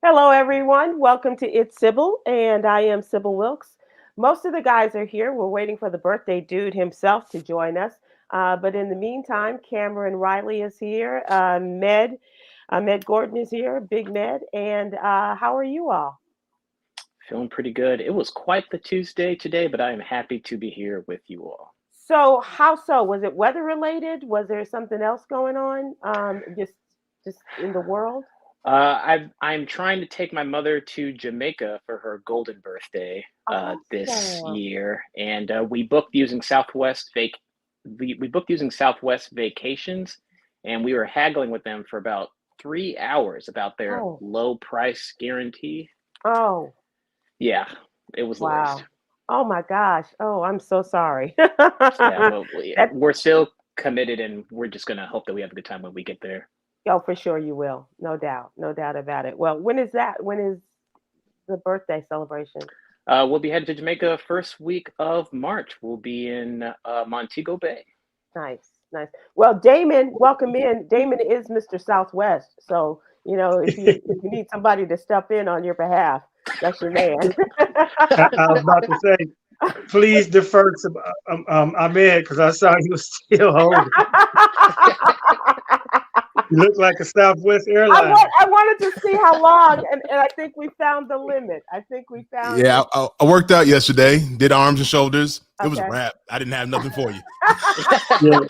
Hello, everyone. Welcome to It's Sybil, and I am Sybil Wilkes. Most of the guys are here. We're waiting for the birthday dude himself to join us. But in the meantime, Cameron Riley is here. Med Gordon is here. Big Med. And how are you all? Feeling pretty good. It was quite the Tuesday today, but I am happy to be here with you all. So, how so? Was it weather related? Was there something else going on? Just in the world? I'm trying to take my mother to Jamaica for her golden birthday this Awesome. year, and we booked using Southwest Vacations, and we were haggling with them for about 3 hours about their Oh, low price guarantee. oh, Yeah, it was the worst. wow. Oh my gosh. Oh, I'm so sorry. Yeah, but That we're still committed, and we're just gonna hope that we have a good time when we get there. Oh, for sure you will. No doubt about it. Well, when is that? When is the birthday celebration? We'll be headed to Jamaica first week of March. We'll be in Montego Bay. Nice, nice. Well, Damon, welcome in. Damon is Mr. Southwest. So, if you need somebody to step in on your behalf, that's your man. I was about to say, please defer to Ahmed because I saw he was still holding. You look like a Southwest airline. I wanted to see how long, and I think we found the limit. I think we found Yeah, it. I worked out yesterday. Did arms and shoulders. It was a Okay. wrap. I didn't have nothing for you. Yeah.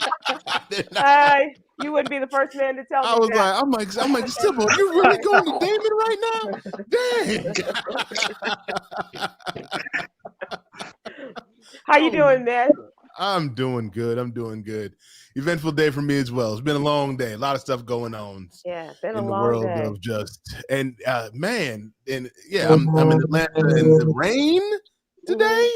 I did not. You wouldn't be the first man to tell I me was that. I'm like, Sybil, you really going to Damon right now? Dang. How you doing, man? I'm doing good. I'm doing good. Eventful day for me as well. It's been a long day. A lot of stuff going on Yeah, it's been a in the long world day. of just man, and yeah, I'm in Atlanta and the rain today.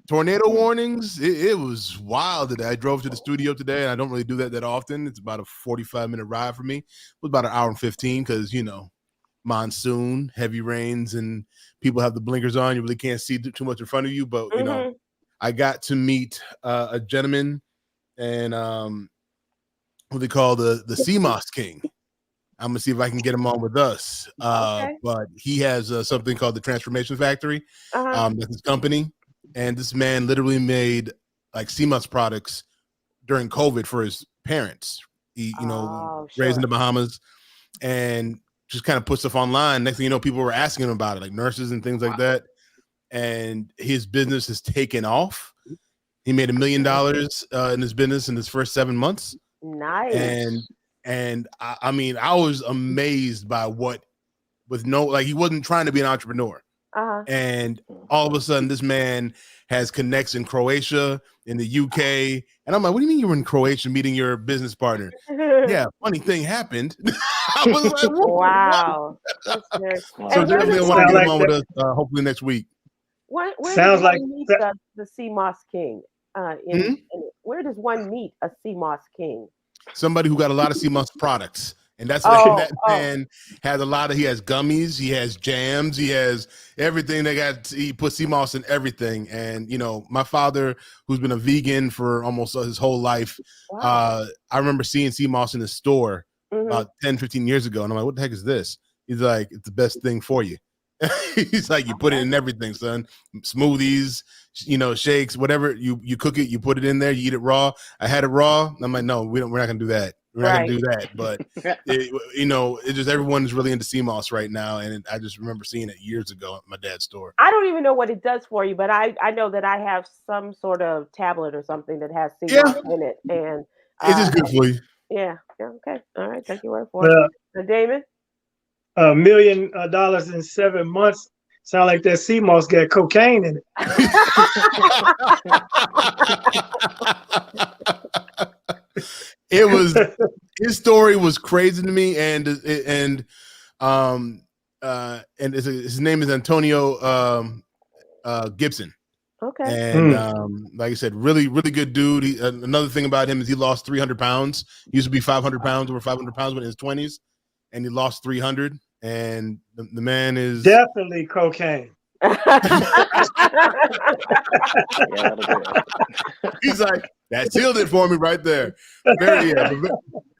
Tornado warnings. It was wild today. I drove to the studio today, and I don't really do that often. It's about a 45-minute ride for me. It was about an hour and 15 because, monsoon, heavy rains, and people have the blinkers on. You really can't see too much in front of you. But, Hmm. I got to meet a gentleman and what they call the CMOS King. I'm going to see if I can get him on with us. Okay. But he has something called the Transformation Factory. Uh-huh. That's his company. And this man literally made like CMOS products during COVID for his parents. He, Oh, raised in sure. the Bahamas and just kind of put stuff online. Next thing you know, people were asking him about it, like nurses and things like that. And his business has taken off. He made $1 million in his business in his first 7 months. Nice. And I mean, I was amazed by he wasn't trying to be an entrepreneur. Uh-huh. And all of a sudden, this man has connects in Croatia, in the UK. And I'm like, what do you mean you were in Croatia meeting your business partner? Yeah, funny thing happened. I was like, what? Wow. That's good. So And where definitely does I want to Sound get him like on that. with us hopefully next week. where does Sounds like one meet that. the CMOS King? Hmm? Where does one meet a CMOS King? Somebody who got a lot of CMOS products. And that's what Oh, that oh. man has he has gummies, he has jams, he has everything. He put CMOS in everything. And, my father, who's been a vegan for almost his whole life, Wow. I remember seeing CMOS in the store Hmm. about 10, 15 years ago. And I'm like, what the heck is this? He's like, it's the best thing for you. He's like, you put it Okay. in everything, son. Smoothies, shakes, whatever. You cook it, you put it in there, you eat it raw. I had it raw. I'm like, no, we're not gonna do that. We're not gonna Right. do that. But it's just everyone's really into CMOS right now, and I just remember seeing it years ago at my dad's store. I don't even know what it does for you, but I know that I have some sort of tablet or something that has Yeah, CMOS in it, and it's uh, just good for you. yeah, yeah, okay, all right, take your word for it. Well, So, Damon. $1 million in 7 months. Sound like that CMOS got cocaine in it. It was his story was crazy to me, and his name is Antonio Gibson. Okay. And like I said, really, really good dude. Another thing about him is he lost 300 pounds. He used to be 500 pounds, over 500 pounds when in his 20s, and he lost 300. And the man is Definitely cocaine. Yeah, that'll do it. he's like, that sealed it for me right there. Very,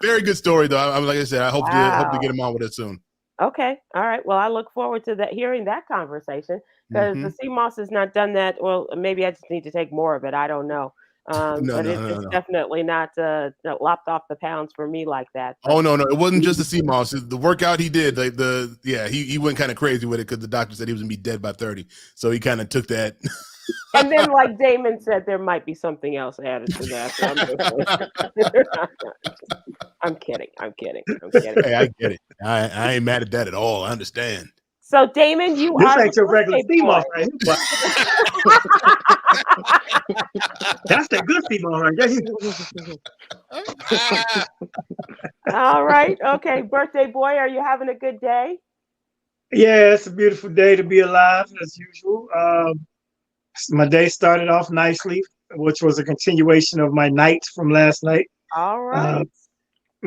very good story though. I'm like I said, I hope to get Wow. him on with it soon. Okay. All right. Well, I look forward to hearing that conversation because the Hmm. sea moss has not done that. Well, maybe I just need to take more of it. I don't know. No, But no, no, it's no. definitely not lopped off the pounds for me like that. But Oh no, no, it wasn't just the sea moss. The workout he did, like he went kind of crazy with it because the doctor said he was gonna be dead by 30. So he kind of took that. and then, like Damon said, there might be something else added to that. So I'm kidding. I'm kidding. I'm kidding. Hey, I get it. I ain't mad at that at all. I understand. So, Damon, you This are the ain't your regular birthday sea boy. moss right here, but that's that good sea moss right there. All right. Okay. Birthday boy, are you having a good day? Yeah, it's a beautiful day to be alive as usual. My day started off nicely, which was a continuation of my night from last night. All Uh, right.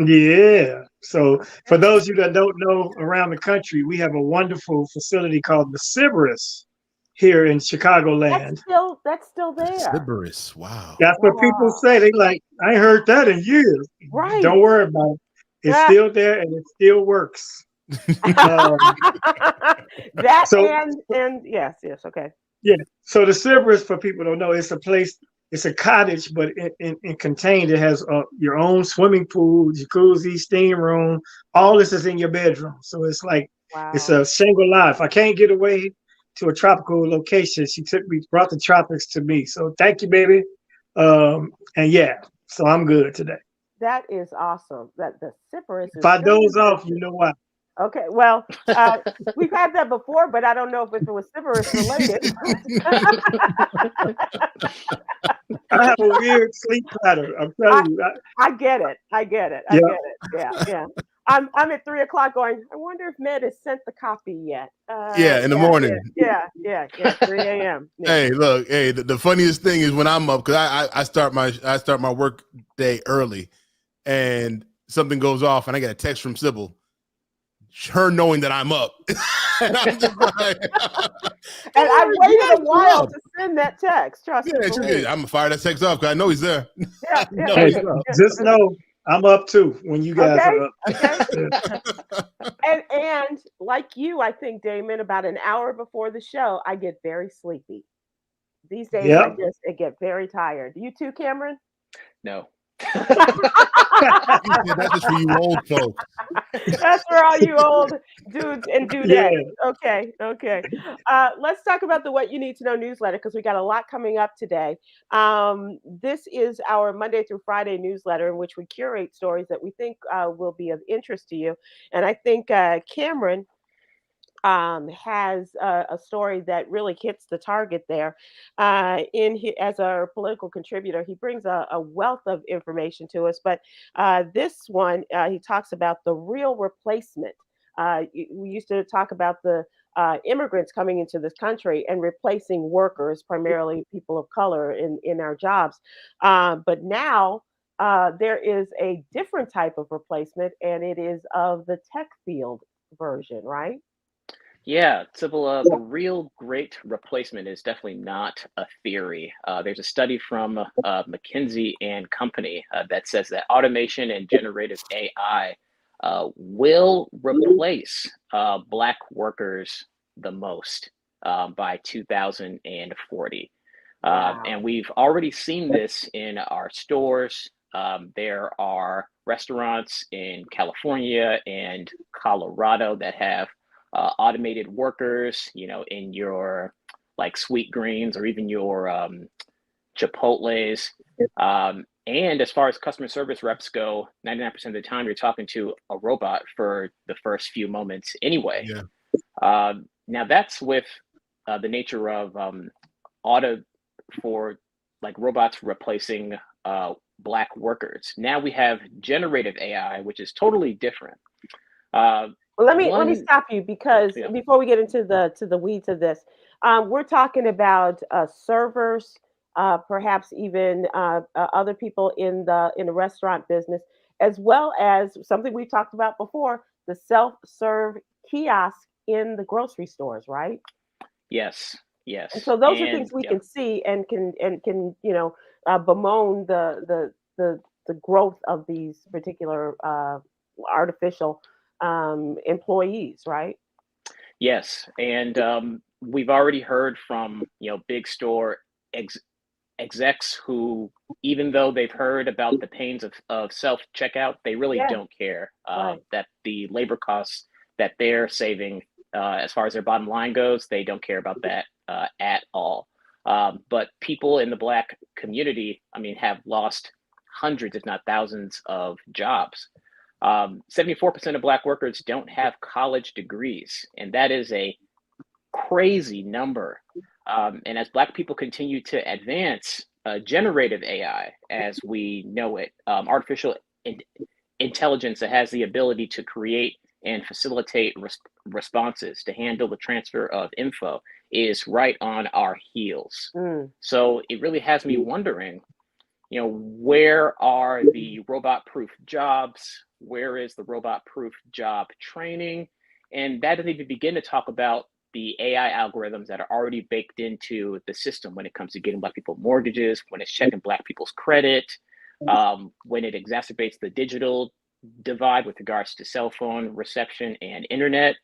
yeah. So for Okay. those of you that don't know, around the country, we have a wonderful facility called the Sybaris here in Chicagoland. That's still there. Sybaris. Wow. That's what people Wow. say. They like, I ain't heard that in years. Right. Don't worry about it. It's Ah. still there and it still works. Um, That so and yes, yes, okay. yeah. So the Cerberus, for people who don't know, it's a place. It's a cottage, but in contained, it has your own swimming pool, jacuzzi, steam room. All this is in your bedroom. So it's like it's Wow. a Shangri-La. If I can't get away to a tropical location, she brought the tropics to me. So thank you, baby. And yeah, so I'm good today. That is awesome. That the Cypress If is I still in doze off, you business. know why. Okay, well, we've had that before, but I don't know if it was Cypress related. I have a weird sleep pattern. I'm I telling you. I get it. I get it. I Yeah. get it. Yeah, yeah. I'm at 3 o'clock going, I wonder if Med has sent the copy yet. Yeah, in the Yeah, morning. yeah. 3 a.m. Yeah. Hey, look, hey, the funniest thing is when I'm up because I start my work day early, and something goes off, and I get a text from Sybil, her knowing that I'm up, and I'm just like, And I you waited guys a are while up. to send that text. Trust and Yeah, believe. I'm gonna fire that text off because I know he's there. Yeah, I yeah, know Hey, he's up. just know I'm up too when you guys Okay, are up. okay. Yeah. And like you, I think, Damon, about an hour before the show, I get very sleepy. These days, Yep. I get very tired. You too, Cameron? No. He said that's just for you old folks. That's for all you old dudes and dudettes. Yeah. Okay, okay. Let's talk about the What You Need to Know newsletter because we got a lot coming up today. This is our Monday through Friday newsletter in which we curate stories that we think will be of interest to you. And I think Cameron has a story that really hits the target there. As a political contributor, he brings a wealth of information to us. But this one, he talks about the real replacement. We used to talk about the immigrants coming into this country and replacing workers, primarily people of color, in our jobs. But now there is a different type of replacement, and it is of the tech field version, right? Yeah, Sybil, the real great replacement is definitely not a theory. There's a study from McKinsey and Company that says that automation and generative AI will replace Black workers the most by 2040. And Wow. we've already seen this in our stores. There are restaurants in California and Colorado that have automated workers, in your like Sweet Greens or even your Chipotle's. And as far as customer service reps go, 99% of the time you're talking to a robot for the first few moments anyway. Yeah. Now that's with the nature of auto for like robots replacing Black workers. Now we have generative AI, which is totally different. Well, let me One, stop you because yeah, before we get into the weeds of this, we're talking about servers, perhaps even other people in the restaurant business, as well as something we've talked about before, the self-serve kiosk in the grocery stores, right? yes, And yes, so those are things and we yeah, can see and can bemoan the growth of these particular artificial employees, right? Yes, and we've already heard from big store execs who, even though they've heard about the pains of self checkout, they really Yeah, don't care right. that the labor costs that they're saving, as far as their bottom line goes, they don't care about that at all. But people in the Black community, I mean, have lost hundreds, if not thousands, of jobs. 74% of Black workers don't have college degrees, and that is a crazy number. And as Black people continue to advance generative AI as we know it, artificial intelligence that has the ability to create and facilitate responses to handle the transfer of info is right on our heels. Mm. So it really has me wondering, where are the robot-proof jobs? Where is the robot-proof job training? And that doesn't even begin to talk about the AI algorithms that are already baked into the system when it comes to getting Black people mortgages, when it's checking Black people's credit, when it exacerbates the digital divide with regards to cell phone reception and internet.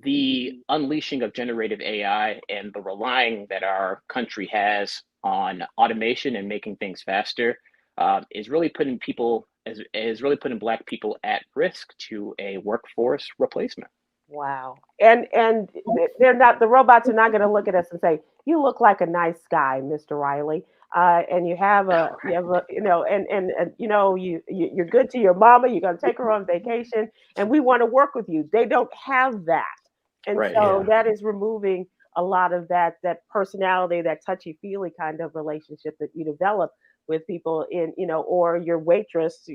The unleashing of generative AI and the relying that our country has on automation and making things faster is really putting Black people at risk to a workforce replacement. Wow. And they're not, the robots are not going to look at us and say, "You look like a nice guy, Mr. Riley. And you have a, you're good to your mama. You're going to take her on vacation and we want to work with you." They don't have that. And Right. so that is removing a lot of that personality, that touchy-feely kind of relationship that you develop with people or your waitress,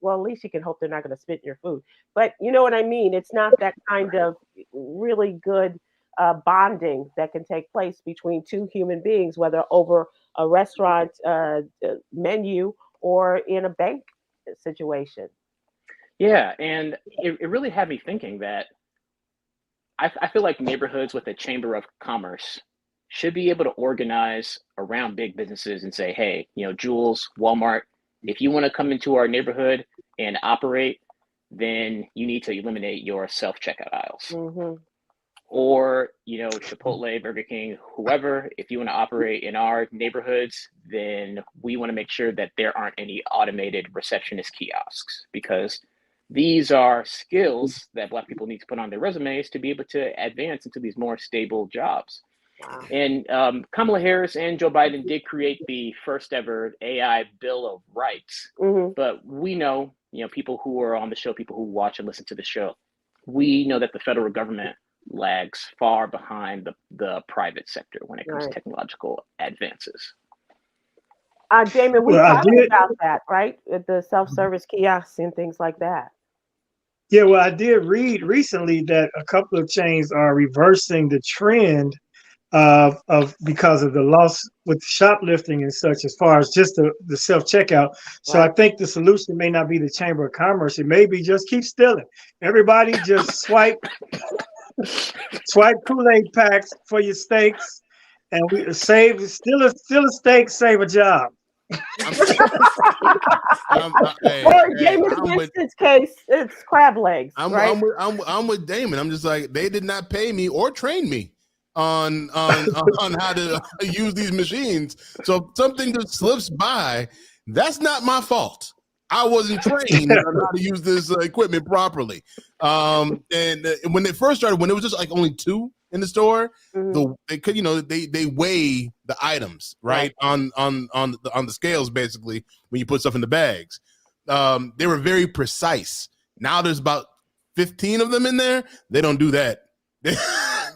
well, at least you can hope they're not going to spit in your food. But you know what I mean? It's not that kind of really good bonding that can take place between two human beings, whether over a restaurant menu or in a bank situation. Yeah, and it really had me thinking that I feel like neighborhoods with a chamber of commerce should be able to organize around big businesses and say, hey, Jules, Walmart, if you want to come into our neighborhood and operate, then you need to eliminate your self-checkout aisles. Mm-hmm. Or, Chipotle, Burger King, whoever, if you want to operate in our neighborhoods, then we want to make sure that there aren't any automated receptionist kiosks, because these are skills that Black people need to put on their resumes to be able to advance into these more stable jobs. Wow. And Kamala Harris and Joe Biden did create the first ever AI Bill of Rights. Mm-hmm. But we know, people who are on the show, people who watch and listen to the show, we know that the federal government lags far behind the private sector when it comes to technological advances. Damon, we talked about that, right? The self-service kiosks and things like that. Yeah, well, I did read recently that a couple of chains are reversing the trend of because of the loss with shoplifting and such, as far as just the self-checkout. So I think the solution may not be the Chamber of Commerce. It may be just keep stealing. Everybody just swipe Kool-Aid packs for your steaks, and we save still a steak, save a job. Or Damon Winston's case, it's crab legs. I'm with Damon. I'm just like, they did not pay me or train me on how to use these machines. So if something just slips by, that's not my fault. I wasn't trained on how to use this equipment properly. And when they first started, when it was just like only 2 in the store, they could, they weigh the items right on the scales, basically, when you put stuff in the bags. They were very precise. Now there's about 15 of them in there. They don't do that.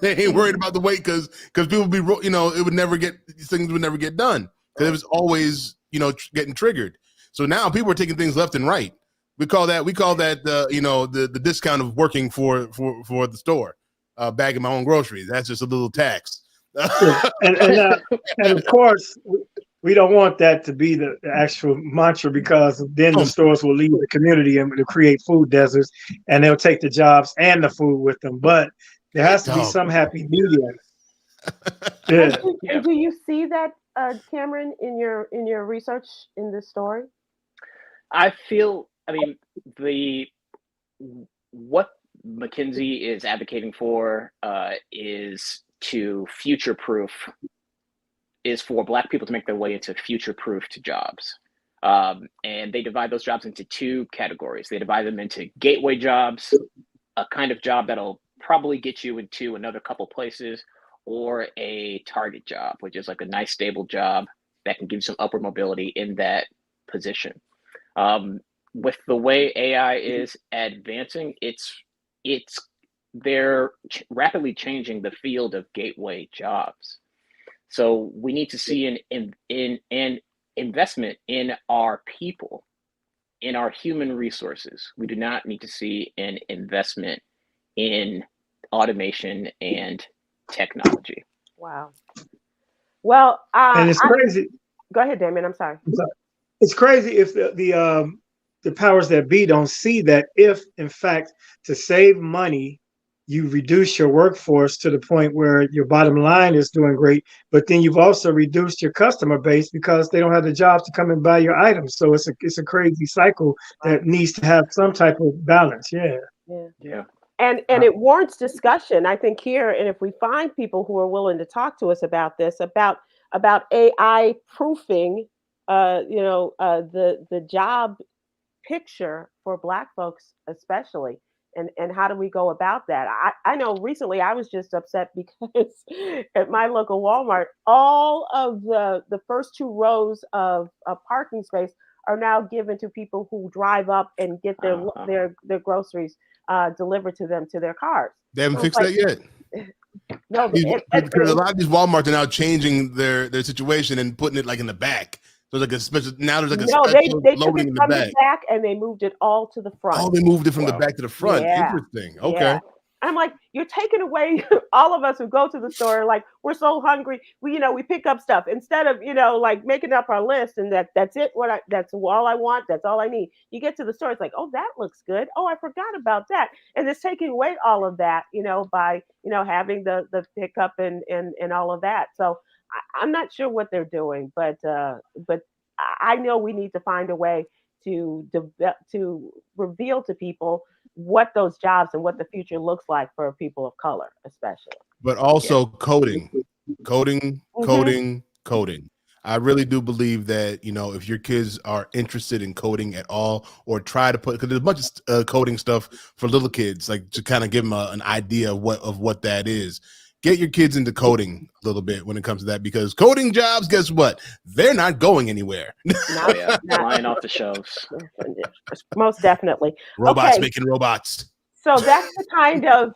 They ain't worried about the weight because people be, it would never get, these things would never get done because it was always, getting triggered. So now people are taking things left and right. We call that the discount of working for the store, bagging my own groceries. That's just a little tax. and of course, we don't want that to be the actual mantra, because then the stores will leave the community and to create food deserts, and they'll take the jobs and the food with them. But there has to be some happy medium. Do you see that, Khameron, in your research in this story? I mean, the what McKinsey is advocating for is to future-proof, is for Black people to make their way into future-proofed jobs. And they divide those jobs into two categories. They divide them into gateway jobs, a kind of job that'll probably get you into another couple places, or a target job, which is like a nice stable job that can give you some upward mobility in that position. With the way AI is advancing, they're rapidly changing the field of gateway jobs. So we need to see an investment in our people, in our human resources. We do not need to see an investment in automation and technology. Wow. Well, And it's crazy. Go ahead, Damon. I'm sorry. It's crazy if the powers that be don't see that, if in fact to save money you reduce your workforce to the point where your bottom line is doing great, but then you've also reduced your customer base because they don't have the jobs to come and buy your items. So it's a crazy cycle that needs to have some type of balance. Yeah. And it warrants discussion, I think, here. And if we find people who are willing to talk to us about this, about AI proofing, the job picture for Black folks, especially, and how do we go about that? I know recently I was just upset because at my local Walmart, all of the first two rows of parking space are now given to people who drive up and get their groceries delivered to them to their cars. They haven't fixed that yet. No, because a lot of these Walmarts are now changing their situation and putting it like in the back. So like a special, now there's like a special they loading in the from back. the back and they moved it all to the front. Oh, they moved it from the back to the front. Yeah. Interesting. Okay. Yeah. I'm like, you're taking away all of us who go to the store, like we're so hungry. We pick up stuff instead of, like making up our list and that's it. That's all I want. That's all I need. You get to the store, it's like, oh, that looks good. Oh, I forgot about that. And it's taking away all of that, by, having the pickup and all of that. So I'm not sure what they're doing, but I know we need to find a way to reveal to people what those jobs and what the future looks like for people of color, especially. But also coding. I really do believe that, if your kids are interested in coding at all, or try to because there's a bunch of coding stuff for little kids, like to kind of give them an idea of what that is. Get your kids into coding a little bit when it comes to that, because coding jobs, guess what? They're not going anywhere. Flying off the shelves. Most definitely. Robots making robots. So that's the kind of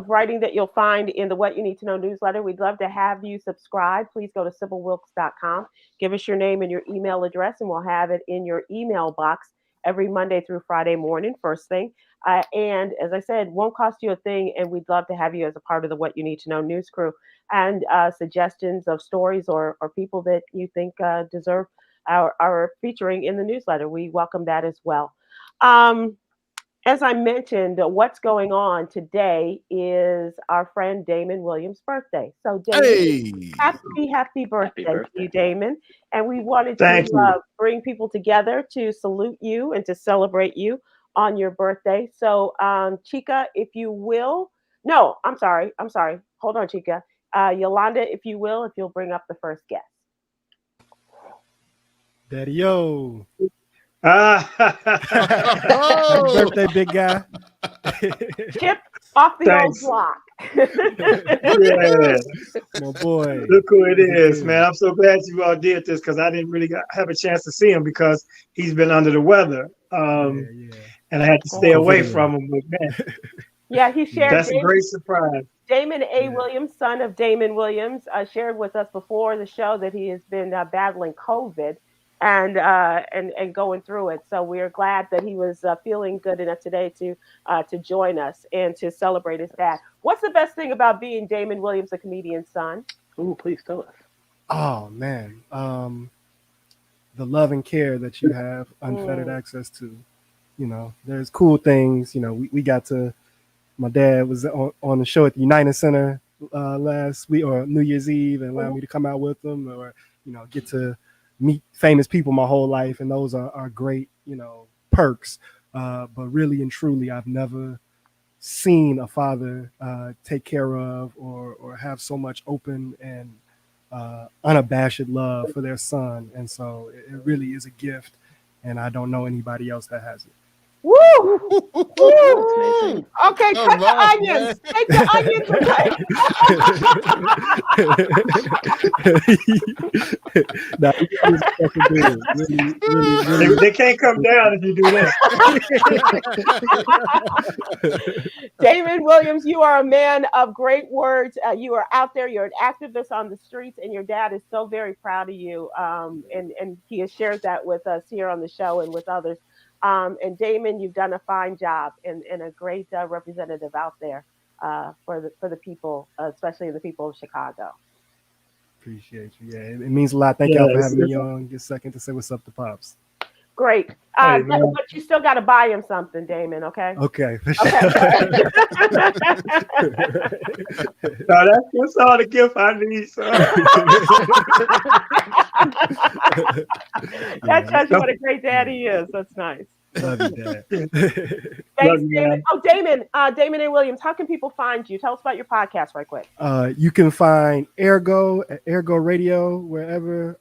writing that you'll find in the What You Need to Know newsletter. We'd love to have you subscribe. Please go to SybilWilkes.com. Give us your name and your email address, and we'll have it in your email box every Monday through Friday morning, first thing. And as I said, won't cost you a thing, and we'd love to have you as a part of the What You Need to Know news crew. And suggestions of stories or people that you think deserve our featuring in the newsletter, we welcome that as well. As I mentioned, what's going on today is our friend Damon Williams' birthday. So, Damon, happy birthday to you, Damon. And we wanted to bring people together to salute you and to celebrate you on your birthday. So, Chica, if you will. No, I'm sorry. Hold on, Chica. Yolanda, if you'll bring up the first guest. Daddy-o. Happy birthday, big guy. Chip off the old block. Yeah. My boy. Look who it is, man. I'm so glad you all did this, because I didn't really have a chance to see him because he's been under the weather. And I had to stay away from him. But man, yeah, he shared. That's a great surprise. Damon A. Williams, son of Damon Williams, shared with us before the show that he has been battling COVID and going through it. So we are glad that he was feeling good enough today to join us and to celebrate his dad. What's the best thing about being Damon Williams, a comedian's son? Ooh, please tell us. Oh man, the love and care that you have unfettered access to. There's cool things. We got to. My dad was on the show at the United Center last week or New Year's Eve, and allowed me to come out with them, or get to meet famous people my whole life, and those are great perks. But really and truly, I've never seen a father take care of or have so much open and unabashed love for their son. And so it really is a gift. And I don't know anybody else that has it. Woo! amazing. Okay, cut the onions. Take the onions away. Nah, he's a special dude. Really. They can't come down if you do that. Damon Williams, you are a man of great words. You are out there. You're an activist on the streets, and your dad is so very proud of you. And he has shared that with us here on the show and with others. And Damon, you've done a fine job and a great representative out there for the people, especially the people of Chicago. Appreciate you. Yeah, it means a lot. Thank y'all for having me on. Just a second to say what's up to Pops. Great. Hey, but you still got to buy him something, Damon, okay? Okay. Okay. No, that's all the gift I need. So. That tells you what a great dad he is. That's nice. Love you, Dad. Thanks, Damon. Oh, Damon and Williams, how can people find you? Tell us about your podcast right quick. You can find Ergo at Ergo Radio, wherever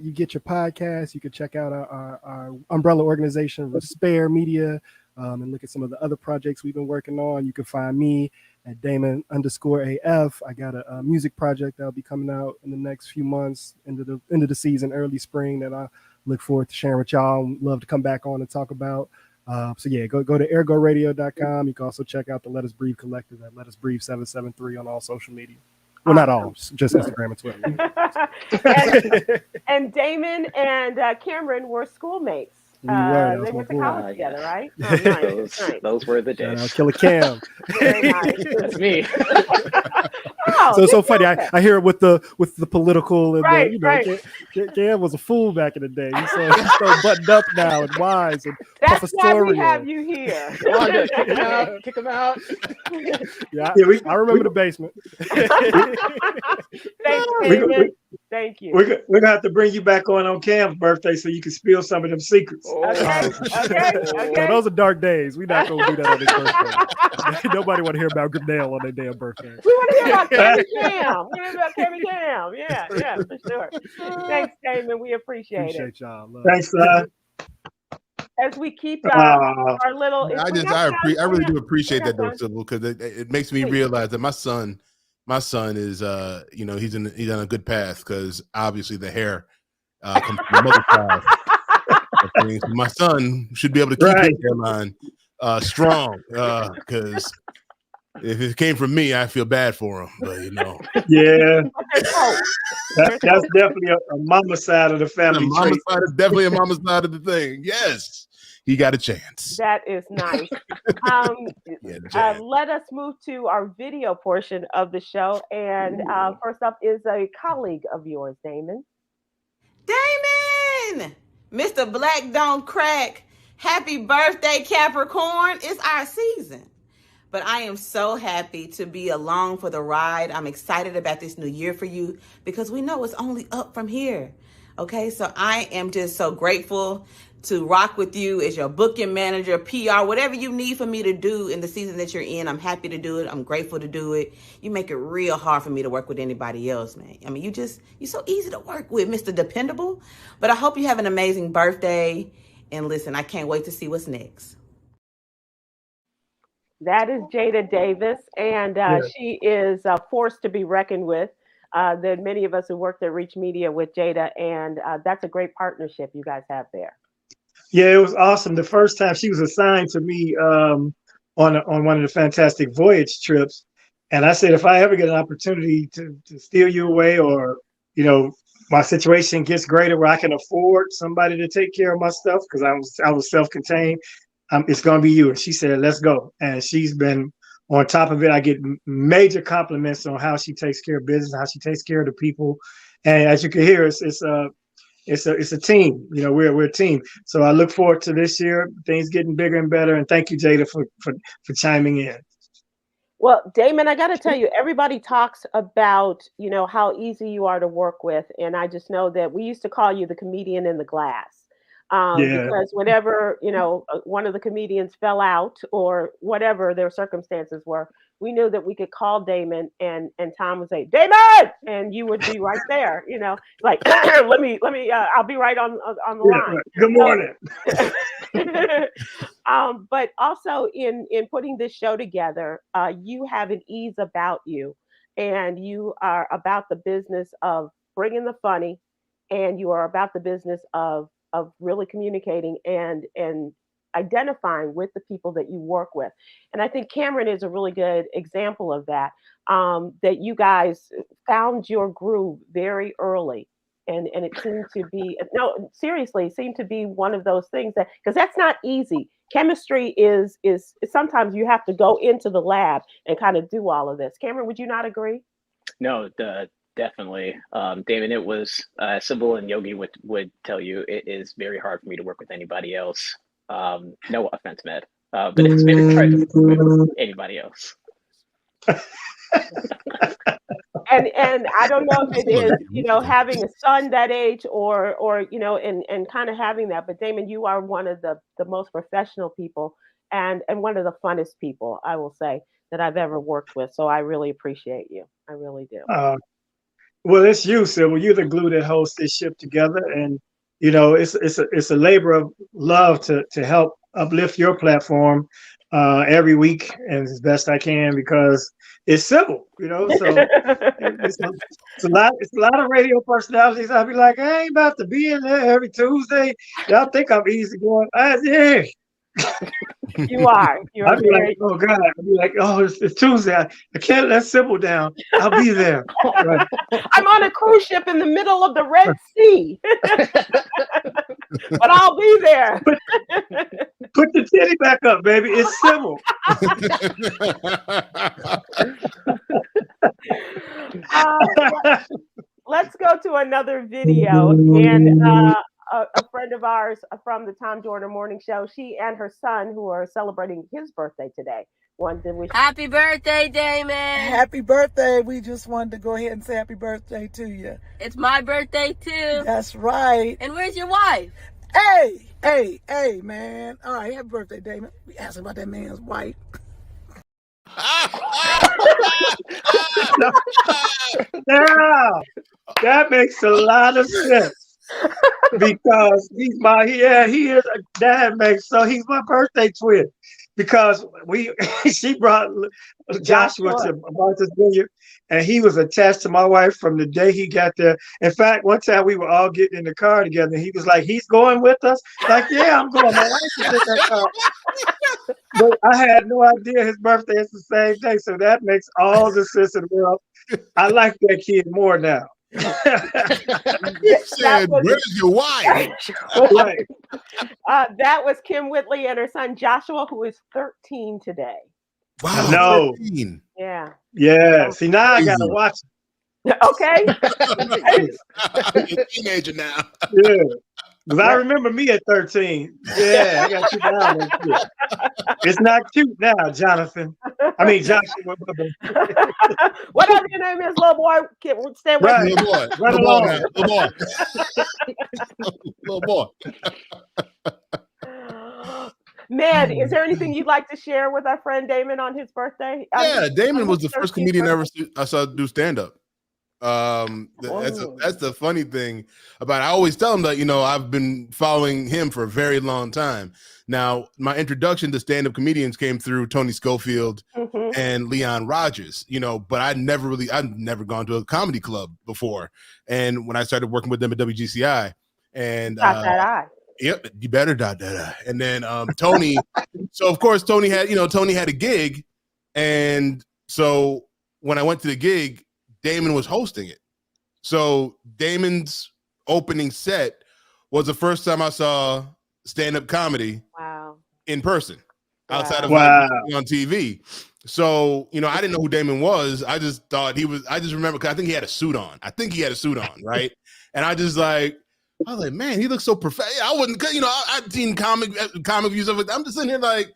you get your podcasts. You can check out our umbrella organization, Respare Media, and look at some of the other projects we've been working on. You can find me at Damon_AF. I got a music project that'll be coming out in the next few months, into the season, early spring, that I look forward to sharing with y'all. Love to come back on and talk about. So yeah, go to ergoradio.com. You can also check out the Let Us Breathe Collective at Let Us Breathe 773 on all social media. Well, not all, just Instagram and Twitter. and Damon and Khameron were schoolmates. We were. They went to college together, right? Oh, nice. Those were the days. Killer Cam. Very nice. That's me. Oh, So it's so funny. I hear it with the political and Right, Cam was a fool back in the day. He's so buttoned up now and wise and That's why we professorial. have you here. Wanda, kick him out. Yeah, Yeah, I remember the basement. Thanks, Damon. Thank you. We're gonna have to bring you back on Cam's birthday so you can spill some of them secrets. Okay. Yeah, those are dark days. We're not gonna do that on his birthday. Nobody want to hear about Grinnell on their damn birthday. We want to hear about Kevin Cam. Yeah, for sure. Thanks, Damon. We appreciate it. Y'all. Love Thanks, As we keep our little. I really do appreciate that though, Sybil, because it makes me realize that my son is he's on a good path, because obviously the hair comes from the mother's side. My son should be able to keep his hairline strong, because if it came from me, I feel bad for him. But yeah, that's definitely a mama side of the family. mama side is definitely a mama side of the thing. Yes, he got a chance. That is nice. Let us move to our video portion of the show. And first up is a colleague of yours, Damon. Damon! Mr. Black Don't Crack. Happy birthday, Capricorn. It's our season. But I am so happy to be along for the ride. I'm excited about this new year for you, because we know it's only up from here. Okay, so I am just so grateful to rock with you as your booking manager, PR, whatever you need for me to do in the season that you're in. I'm happy to do it. I'm grateful to do it. You make it real hard for me to work with anybody else, man. I mean, you're so easy to work with, Mr. Dependable. But I hope you have an amazing birthday. And listen, I can't wait to see what's next. That is Jada Davis, and she is a force to be reckoned with. There are many of us who worked at Reach Media with Jada, and that's a great partnership you guys have there. Yeah, it was awesome. The first time she was assigned to me on one of the Fantastic Voyage trips, and I said, if I ever get an opportunity to steal you away, or my situation gets greater where I can afford somebody to take care of my stuff, because I was self-contained, it's going to be you. And she said, let's go. And she's been on top of it. I get major compliments on how she takes care of business, how she takes care of the people. And as you can hear, it's a team. We're a team. So I look forward to this year, things getting bigger and better. And thank you, Jada, for chiming in. Well, Damon, I got to tell you, everybody talks about, how easy you are to work with. And I just know that we used to call you the comedian in the glass, Yeah. Because whenever, one of the comedians fell out or whatever their circumstances were, we knew that we could call Damon and Tom would say, Damon, and you would be right there, like, I'll be right on the line. Right. Good morning. But also in putting this show together, you have an ease about you, and you are about the business of bringing the funny, and you are about the business of really communicating and identifying with the people that you work with. And I think Khameron is a really good example of that. That you guys found your groove very early. And it seemed to be, no, seriously, it seemed to be one of those things that, because that's not easy. Chemistry is sometimes you have to go into the lab and kind of do all of this. Khameron, would you not agree? No, definitely. Damon, it was, Sybil and Yogi would tell you, it is very hard for me to work with anybody else. No offense, Med, but it's very hard to work with anybody else. And I don't know if it is, having a son that age or and kind of having that. But Damon, you are one of the most professional people and one of the funnest people, I will say, that I've ever worked with. So I really appreciate you. I really do. Well, it's you, Sybil. You're the glue that holds this ship together, and it's a labor of love to help uplift your platform every week and as best I can, because it's Sybil, so it's a lot of radio personalities. I'll be like, I ain't about to be in there every Tuesday. Y'all think I'm easy going. Yeah. You are. I'll be like, oh God. I'll be like, oh, it's Tuesday. I can't let Sybil down. I'll be there. Right. I'm on a cruise ship in the middle of the Red Sea. But I'll be there. Put the titty back up, baby. It's Sybil. Let's go to another video. And a friend of ours from the Tom Joyner Morning Show, she and her son, who are celebrating his birthday today, wanted to wish. Happy birthday, Damon. Happy birthday. We just wanted to go ahead and say happy birthday to you. It's my birthday, too. That's right. And where's your wife? Hey, man. All right, happy birthday, Damon. We asking about that man's wife. Yeah, that makes a lot of sense. Because he's he's my birthday twin. Because she brought Joshua to Martha's Vineyard, and he was attached to my wife from the day he got there. In fact, one time we were all getting in the car together, and he was like, he's going with us? Like, yeah, I'm going. My wife is in that car. But I had no idea his birthday is the same day, so that makes all the sense in the world. I like that kid more now. He said, where's your wife? Right. That was Kim Whitley and her son Joshua, who is 13 today. Wow. No. 13. Yeah. Yeah. See, now I gotta watch it. Okay. He's a teenager now. Yeah. Because I remember me at 13. Yeah, I got you down. It's not cute now, Jonathan. I mean, Joshua. Whatever your name is, little boy, stay with Right. me. Little boy. Run Little along. boy. Little boy. Man, is there anything you'd like to share with our friend Damon on his birthday? Yeah, Damon was the his first 13th comedian birthday. I saw do stand-up. That's the funny thing about it. I always tell him that, I've been following him for a very long time. Now, my introduction to stand-up comedians came through Tony Schofield and Leon Rogers, but I'd never gone to a comedy club before. And when I started working with them at WGCI, and Dot that eye. yep, you better dot that eye. And then Tony, so of course Tony had a gig, and so when I went to the gig, Damon was hosting it. So Damon's opening set was the first time I saw stand-up comedy in person outside of on TV. So, I didn't know who Damon was. I just thought I just remember, because I think he had a suit on. Right? And I was like, man, he looks so professional. I wouldn't, I've seen comic views of it. I'm just sitting here like,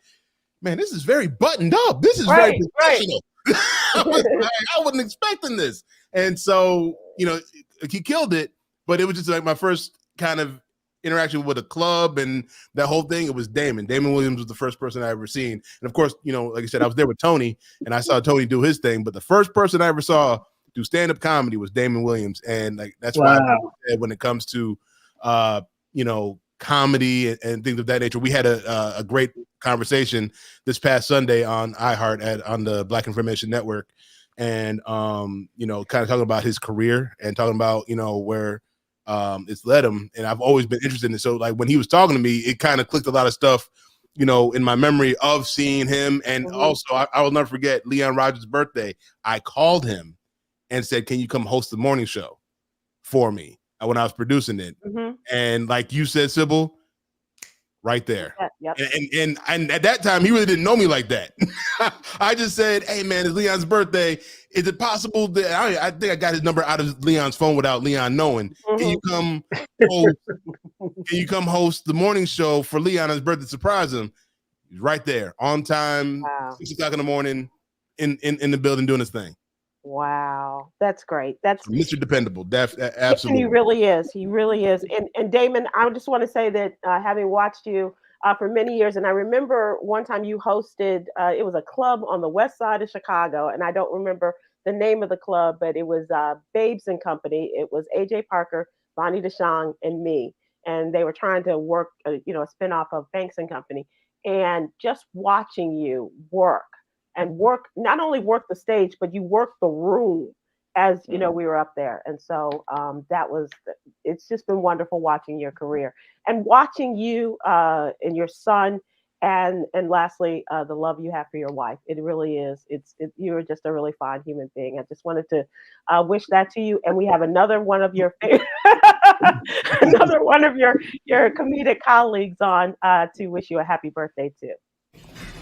man, this is very buttoned up. This is very professional. I wasn't expecting this. And so, he killed it, but it was just like my first kind of interaction with a club and that whole thing, it was Damon. Damon Williams was the first person I ever seen. And of course, you know, like I said, I was there with Tony and I saw Tony do his thing, but the first person I ever saw do stand-up comedy was Damon Williams. And like that's why when it comes to you know, comedy and things of that nature, we had a great conversation this past Sunday on iHeart on the Black Information Network. And you know, kind of talking about his career and talking about, you know, where it's led him. And I've always been interested in it. So like when he was talking to me, it kind of clicked a lot of stuff, you know, in my memory of seeing him. And also I will never forget Leon Rogers' birthday. I called him and said, can you come host the morning show for me when I was producing it? And like you said, Sybil, right there. Yep. And at that time, he really didn't know me like that. I just said, hey, man, it's Leon's birthday. Is it possible that I think I got his number out of Leon's phone without Leon knowing? Can you come host the morning show for Leon on his birthday, surprise him? He's right there on time, 6 o'clock in the morning in the building doing his thing. Wow, that's great. That's Mr. Dependable. Absolutely. He really is. He really is. And Damon, I just want to say that having watched you for many years, and I remember one time you hosted, it was a club on the west side of Chicago, and I don't remember the name of the club, but it was Babes and Company. It was AJ Parker, Bonnie DeShong, and me. And they were trying to work, a spinoff of Banks and Company. And just watching you work, not only work the stage, but you work the room as, you know, we were up there. And so it's just been wonderful watching your career and watching you and your son. And lastly, the love you have for your wife. It really is. You're just a really fine human being. I just wanted to wish that to you. And we have another one of your your comedic colleagues on to wish you a happy birthday too.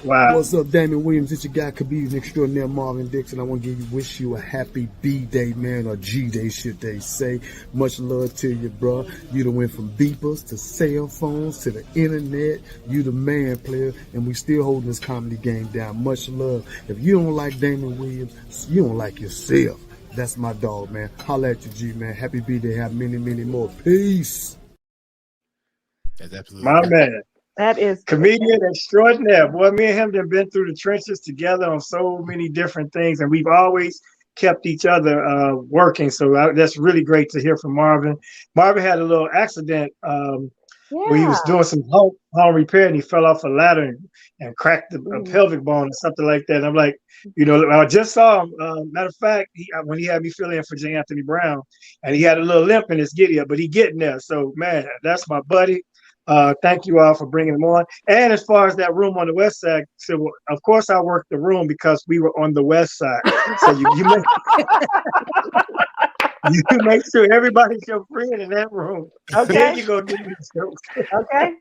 Wow. What's up, Damon Williams? It's your guy, Comedian Extraordinaire Marvin Dixon. I want to wish you a happy B-Day, man, or G-Day, should they say. Much love to you, bro. You done went from beepers to cell phones to the internet. You the man, player, and we still holding this comedy game down. Much love. If you don't like Damon Williams, you don't like yourself. That's my dog, man. Holla at you, G, man. Happy B-Day. Have many, many more. Peace. That's absolutely my man. That is comedian extraordinaire. Boy, me and him have been through the trenches together on so many different things, and we've always kept each other working. So that's really great to hear from Marvin. Marvin had a little accident where he was doing some home repair, and he fell off a ladder and cracked a pelvic bone or something like that. And I'm like, you know, I just saw him. Matter of fact, when he had me fill in for J. Anthony Brown, and he had a little limp in his giddy up, but he getting there. So, man, that's my buddy. Thank you all for bringing them on. And as far as that room on the west side, so of course I worked the room because we were on the west side. So you make sure everybody's your friend in that room. Okay. Then you go do these shows. Okay.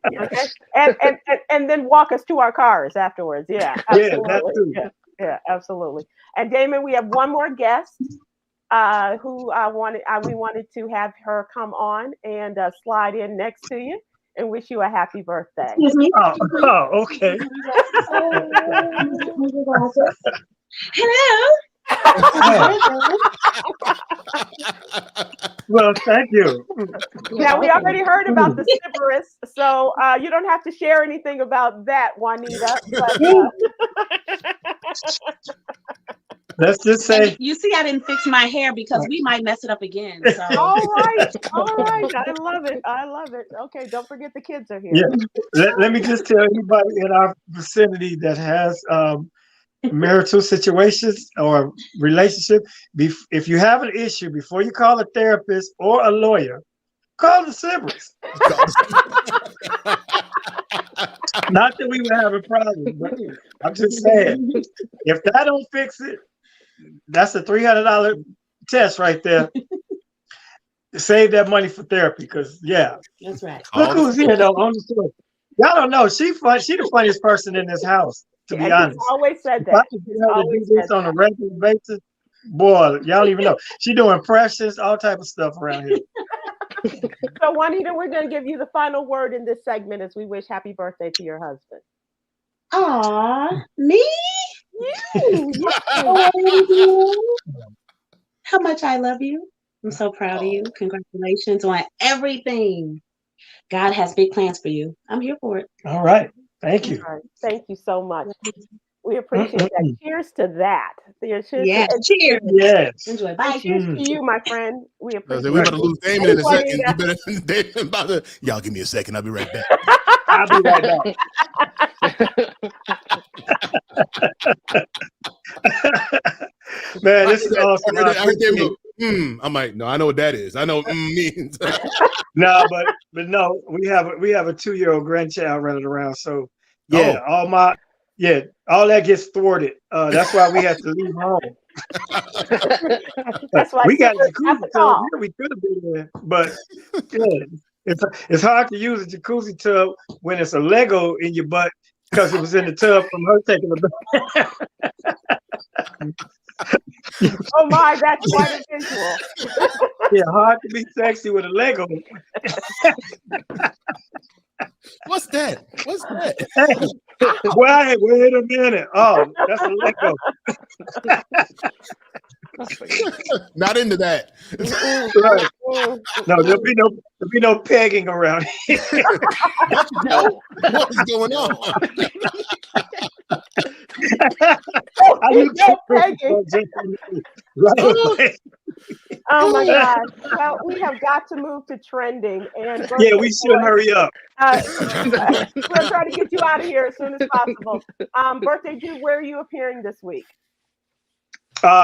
And then walk us to our cars afterwards. Yeah. Absolutely. Yeah, that too. Yeah, absolutely. And Damon, we have one more guest who we wanted to have her come on and slide in next to you and wish you a happy birthday. Excuse me. Oh, okay. Hello. Well, thank you. Now, we already heard about the Sybaris, so you don't have to share anything about that, Juanita. But, let's just say. And you see, I didn't fix my hair because we might mess it up again. So. All right. I love it. Okay, don't forget the kids are here. Yeah. Let me just tell anybody in our vicinity that has marital situations or relationship, if you have an issue, before you call a therapist or a lawyer, call the Sybaris. Not that we would have a problem, but I'm just saying, if that don't fix it, that's a $300 test right there. Save that money for therapy, because that's right. Look who's here though on the show. Y'all don't know she the funniest person in this house. To be honest, always said that. If I could get her to do this on a regular basis, boy, y'all don't even know. She do impressions, all type of stuff around here. So Juanita, we're going to give you the final word in this segment as we wish happy birthday to your husband. Aw, me? You. How much I love you. I'm so proud of you. Congratulations on everything. God has big plans for you. I'm here for it. All right. Thank you. All right. Thank you so much. We appreciate that. Cheers to that. Cheers Yeah. to, Cheers. Yes. Enjoy. Bye. cheers to you, my friend. We appreciate We about to lose Damon in a Anybody second. You that- better, Damon about to, y'all give me a second. I'll be right back. I'll be right back. Man, this is awesome. I heard Damon go, I'm like, no, I know what that is. I know what means. No, but no, we have a 2-year-old grandchild running around. So yeah, all that gets thwarted. That's why we have to leave home. That's why we got a Sybil jacuzzi has to tub call. here. We could have been there, but yeah, it's hard to use a jacuzzi tub when it's a Lego in your butt because it was in the tub from her taking a bath. Oh my, that's quite a visual. Yeah, hard to be sexy with a Lego. What's that? Wait a minute. Oh, that's a Lego. Not into that. Right. No, there'll be no pegging around here. No. What is going on? No pegging. Oh my God. Well, we have got to move to trending. And yeah, we should hurry up. We're trying to get you out of here as soon as possible. Birthday Dude, where are you appearing this week?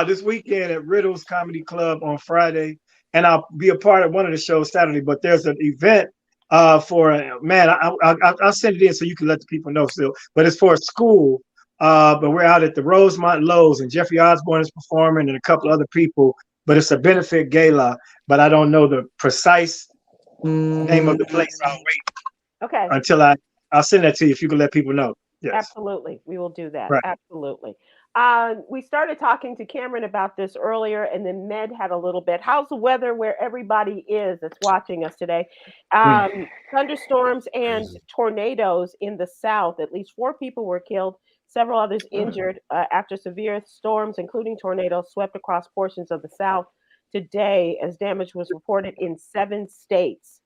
This weekend at Riddle's Comedy Club on Friday, and I'll be a part of one of the shows Saturday. But there's an event for I'll send it in so you can let the people know still. But it's for a school. But we're out at the Rosemont Lowe's, and Jeffrey Osborne is performing, and a couple other people. But it's a benefit gala. But I don't know the precise name of the place. I'll wait. Okay. Until I'll send that to you if you can let people know. Yes. Absolutely, we will do that. Right. Absolutely. We started talking to Khameron about this earlier, and then Med had a little bit. How's the weather where everybody is that's watching us today? Thunderstorms and tornadoes in the south. At least 4 people were killed, several others injured after severe storms, including tornadoes, swept across portions of the south today, as damage was reported in 7 states.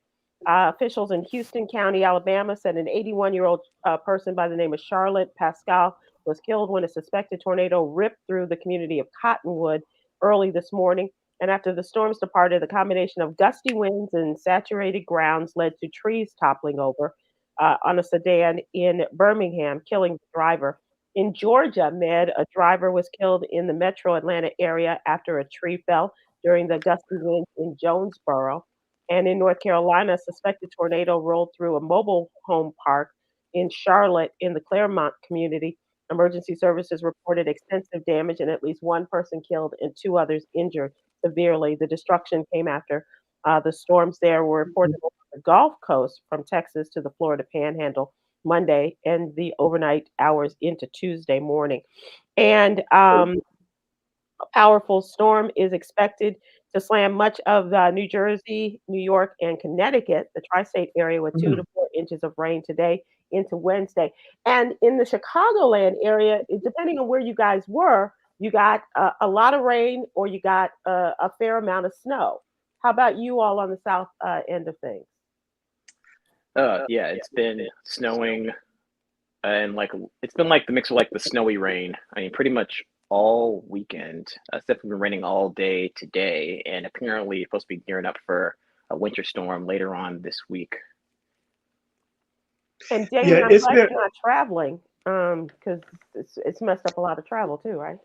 Officials in Houston County, Alabama, said an 81-year-old person by the name of Charlotte Pascal was killed when a suspected tornado ripped through the community of Cottonwood early this morning. And after the storms departed, the combination of gusty winds and saturated grounds led to trees toppling over on a sedan in Birmingham, killing the driver. In Georgia, a driver was killed in the metro Atlanta area after a tree fell during the gusty winds in Jonesboro. And in North Carolina, a suspected tornado rolled through a mobile home park in Charlotte in the Claremont community. Emergency services reported extensive damage and at least 1 person killed and 2 others injured severely. The destruction came after the storms there were reported over the Gulf Coast from Texas to the Florida Panhandle Monday and the overnight hours into Tuesday morning. And a powerful storm is expected to slam much of New Jersey, New York, and Connecticut, the tri-state area, with 2 to 4 inches of rain today into Wednesday. And in the Chicagoland area, depending on where you guys were, you got a lot of rain or you got a fair amount of snow. How about you all on the south end of things? Yeah, it's been snowing, and it's been like the mix of like the snowy rain. I mean, pretty much all weekend. It's definitely been raining all day today, and apparently it's supposed to be gearing up for a winter storm later on this week. And Damon, I'm glad you're not traveling, because it's messed up a lot of travel too, right?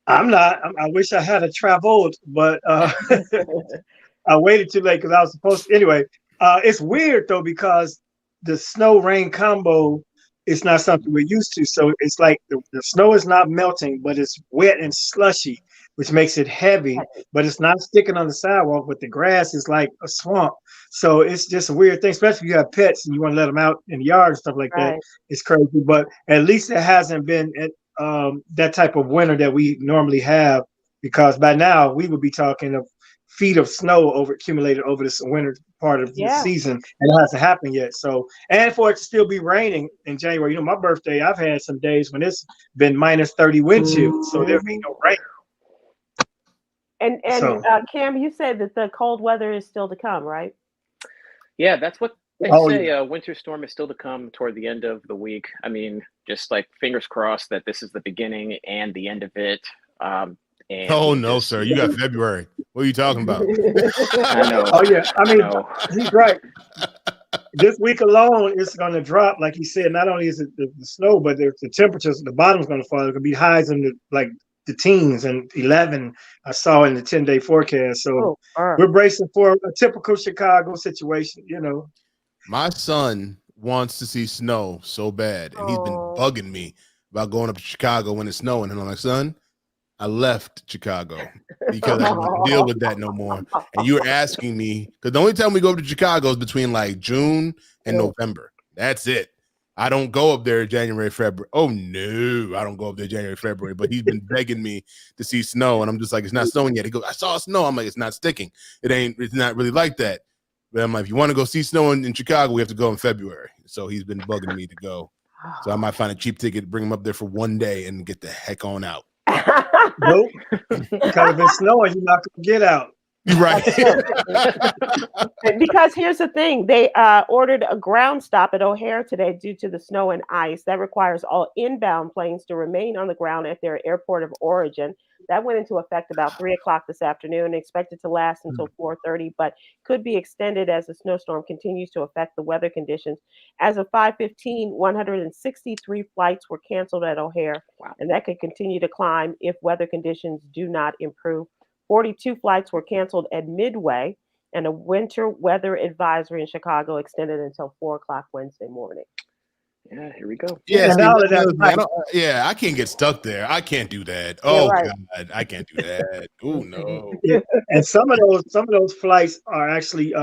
I'm not. I wish I had traveled, but I waited too late because I was supposed to. Anyway, it's weird though because the snow rain combo is not something we're used to. So it's like the snow is not melting, but it's wet and slushy, which makes it heavy. But it's not sticking on the sidewalk. But the grass is like a swamp. So it's just a weird thing, especially if you have pets and you want to let them out in the yard and stuff like that. It's crazy. But at least it hasn't been that type of winter that we normally have, because by now we would be talking of feet of snow accumulated over this winter part of the season, and it hasn't happened yet. So, and for it to still be raining in January, my birthday, I've had some days when it's been minus 30 wind chill, so there'll be no rain. And Cam, you said that the cold weather is still to come, right? Yeah, that's what they Oh, say. Winter storm is still to come toward the end of the week. I mean, just like fingers crossed that this is the beginning and the end of it. And Oh we'll no, just, sir. You got February. What are you talking about? I know. Oh yeah, I mean, know. he's right. This week alone, it's going to drop, like he said. Not only is it the snow, but the temperatures, the bottom's going to fall. It's going to be highs in the teens and 11. I saw in the 10-day forecast. So we're bracing for a typical Chicago situation. You know, my son wants to see snow so bad, and he's been bugging me about going up to Chicago when it's snowing. And I'm like, son, I left Chicago because I don't deal with that no more. And you were asking me, because the only time we go to Chicago is between like June and November. That's it. I don't go up there January, February. Oh no, I don't go up there January, February. But he's been begging me to see snow, and I'm just like, it's not snowing yet. He goes, I saw snow. I'm like, it's not sticking. It's not really like that. But I'm like, if you want to go see snow in Chicago, we have to go in February. So he's been bugging me to go. So I might find a cheap ticket, bring him up there for one day, and get the heck on out. Nope. Because if it's snowing, you're not going to get out. Right. Because here's the thing. They ordered a ground stop at O'Hare today due to the snow and ice. That requires all inbound planes to remain on the ground at their airport of origin. That went into effect about 3 o'clock this afternoon, expected to last until 4:30, but could be extended as the snowstorm continues to affect the weather conditions. As of 5:15, 163 flights were canceled at O'Hare, and that could continue to climb if weather conditions do not improve. 42 flights were canceled at Midway, and a winter weather advisory in Chicago extended until 4 o'clock Wednesday morning. Yeah, here we go. Yeah, And all of that, I can't get stuck there. I can't do that. Yeah, Oh right. God, I can't do that. Oh no. Yeah. And some of those flights are actually